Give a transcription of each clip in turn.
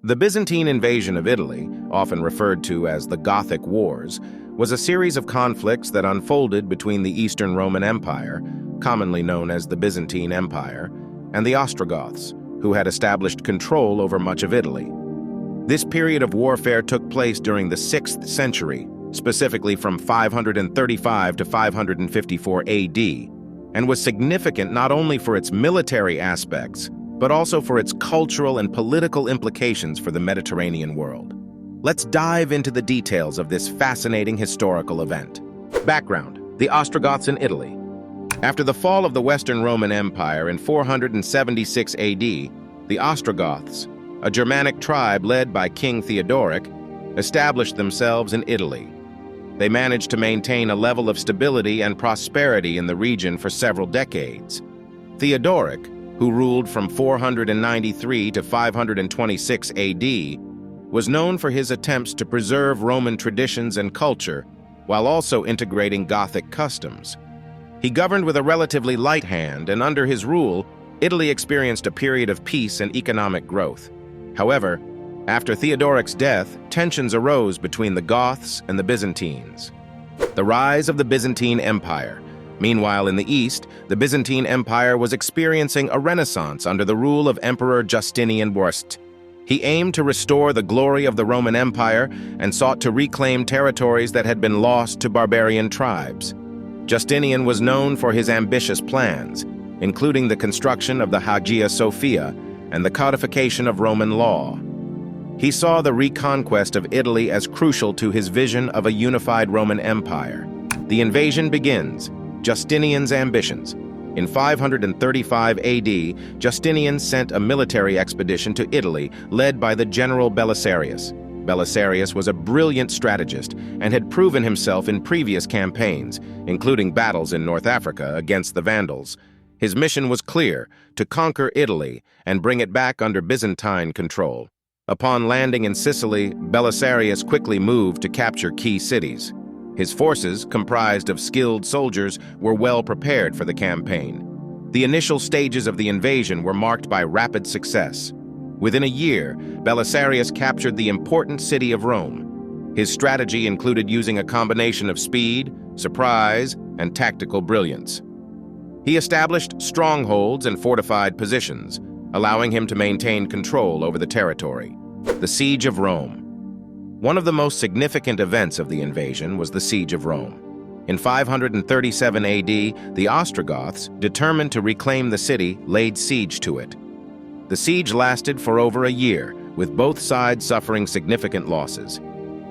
The Byzantine invasion of Italy, often referred to as the Gothic Wars, was a series of conflicts that unfolded between the Eastern Roman Empire, commonly known as the Byzantine Empire, and the Ostrogoths, who had established control over much of Italy. This period of warfare took place during the 6th century, specifically from 535 to 554 AD, and was significant not only for its military aspects, but also for its cultural and political implications for the Mediterranean world. Let's dive into the details of this fascinating historical event. Background: the Ostrogoths in Italy. After the fall of the Western Roman Empire in 476 AD, the Ostrogoths, a Germanic tribe led by King Theodoric, established themselves in Italy. They managed to maintain a level of stability and prosperity in the region for several decades. Theodoric, who ruled from 493 to 526 AD, was known for his attempts to preserve Roman traditions and culture while also integrating Gothic customs. He governed with a relatively light hand, and under his rule, Italy experienced a period of peace and economic growth. However, after Theodoric's death, tensions arose between the Goths and the Byzantines. The rise of the Byzantine Empire. Meanwhile, in the East, the Byzantine Empire was experiencing a renaissance under the rule of Emperor Justinian I. He aimed to restore the glory of the Roman Empire and sought to reclaim territories that had been lost to barbarian tribes. Justinian was known for his ambitious plans, including the construction of the Hagia Sophia and the codification of Roman law. He saw the reconquest of Italy as crucial to his vision of a unified Roman Empire. The invasion begins. Justinian's ambitions. In 535 AD, Justinian sent a military expedition to Italy led by the general Belisarius. Belisarius was a brilliant strategist and had proven himself in previous campaigns, including battles in North Africa against the Vandals. His mission was clear: to conquer Italy and bring it back under Byzantine control. Upon landing in Sicily, Belisarius quickly moved to capture key cities. His forces, comprised of skilled soldiers, were well prepared for the campaign. The initial stages of the invasion were marked by rapid success. Within a year, Belisarius captured the important city of Rome. His strategy included using a combination of speed, surprise, and tactical brilliance. He established strongholds and fortified positions, allowing him to maintain control over the territory. The Siege of Rome. One of the most significant events of the invasion was the Siege of Rome. In 537 AD, the Ostrogoths, determined to reclaim the city, laid siege to it. The siege lasted for over a year, with both sides suffering significant losses.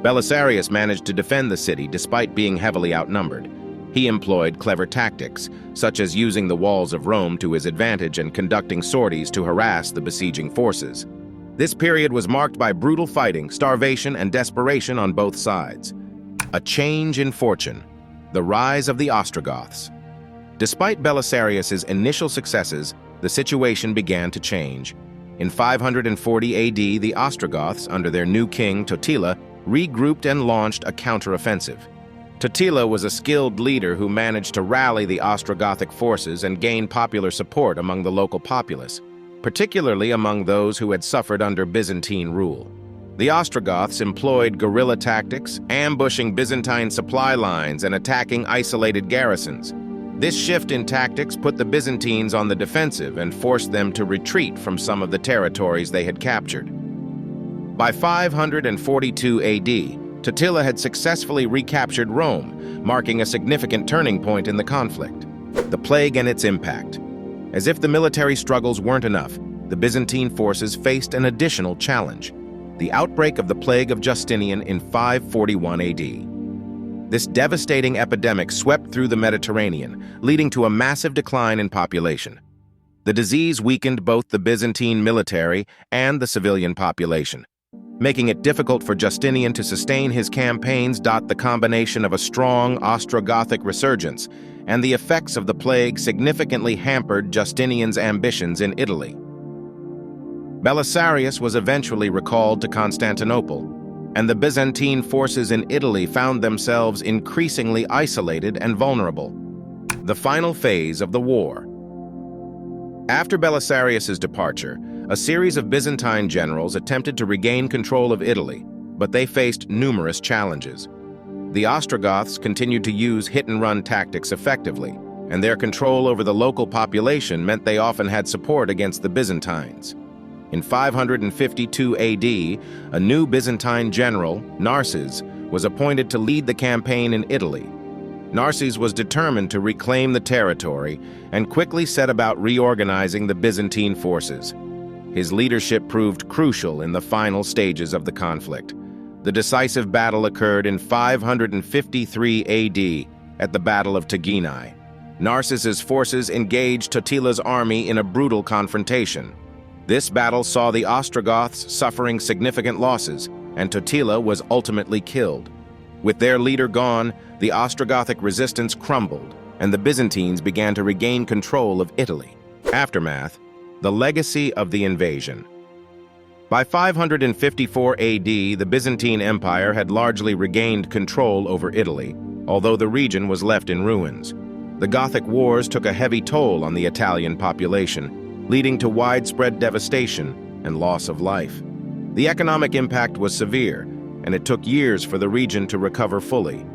Belisarius managed to defend the city despite being heavily outnumbered. He employed clever tactics, such as using the walls of Rome to his advantage and conducting sorties to harass the besieging forces. This period was marked by brutal fighting, starvation, and desperation on both sides. A change in fortune. The rise of the Ostrogoths. Despite Belisarius's initial successes, the situation began to change. In 540 AD, the Ostrogoths, under their new king Totila, regrouped and launched a counteroffensive. Totila was a skilled leader who managed to rally the Ostrogothic forces and gain popular support among the local populace, particularly among those who had suffered under Byzantine rule. The Ostrogoths employed guerrilla tactics, ambushing Byzantine supply lines and attacking isolated garrisons. This shift in tactics put the Byzantines on the defensive and forced them to retreat from some of the territories they had captured. By 542 AD, Totila had successfully recaptured Rome, marking a significant turning point in the conflict. The plague and its impact. As if the military struggles weren't enough, the Byzantine forces faced an additional challenge: the outbreak of the plague of Justinian in 541 AD. This devastating epidemic swept through the Mediterranean, leading to a massive decline in population. The disease weakened both the Byzantine military and the civilian population, making it difficult for Justinian to sustain his campaigns. The combination of a strong Ostrogothic resurgence and the effects of the plague significantly hampered Justinian's ambitions in Italy. Belisarius was eventually recalled to Constantinople, and the Byzantine forces in Italy found themselves increasingly isolated and vulnerable. The final phase of the war. After Belisarius's departure, a series of Byzantine generals attempted to regain control of Italy, but they faced numerous challenges. The Ostrogoths continued to use hit-and-run tactics effectively, and their control over the local population meant they often had support against the Byzantines. In 552 AD, a new Byzantine general, Narses, was appointed to lead the campaign in Italy. Narses was determined to reclaim the territory and quickly set about reorganizing the Byzantine forces. His leadership proved crucial in the final stages of the conflict. The decisive battle occurred in 553 AD at the Battle of Teginai. Narses's forces engaged Totila's army in a brutal confrontation. This battle saw the Ostrogoths suffering significant losses, and Totila was ultimately killed. With their leader gone, the Ostrogothic resistance crumbled, and the Byzantines began to regain control of Italy. Aftermath: the legacy of the invasion. By 554 AD, the Byzantine Empire had largely regained control over Italy, although the region was left in ruins. The Gothic Wars took a heavy toll on the Italian population, leading to widespread devastation and loss of life. The economic impact was severe, and it took years for the region to recover fully.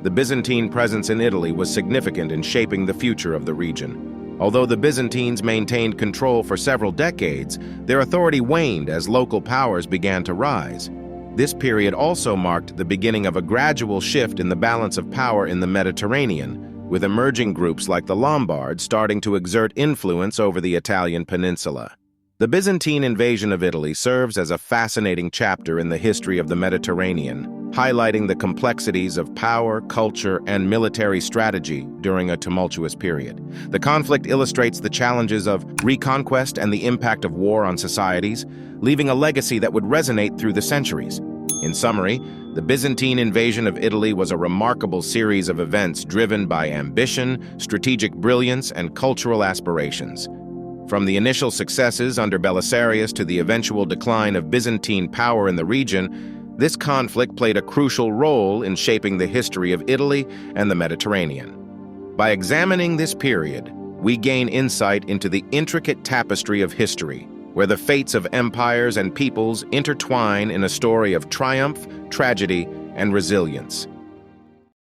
The Byzantine presence in Italy was significant in shaping the future of the region. Although the Byzantines maintained control for several decades, their authority waned as local powers began to rise. This period also marked the beginning of a gradual shift in the balance of power in the Mediterranean, with emerging groups like the Lombards starting to exert influence over the Italian peninsula. The Byzantine invasion of Italy serves as a fascinating chapter in the history of the Mediterranean, highlighting the complexities of power, culture, and military strategy during a tumultuous period. The conflict illustrates the challenges of reconquest and the impact of war on societies, leaving a legacy that would resonate through the centuries. In summary, the Byzantine invasion of Italy was a remarkable series of events driven by ambition, strategic brilliance, and cultural aspirations. From the initial successes under Belisarius to the eventual decline of Byzantine power in the region, this conflict played a crucial role in shaping the history of Italy and the Mediterranean. By examining this period, we gain insight into the intricate tapestry of history, where the fates of empires and peoples intertwine in a story of triumph, tragedy, and resilience.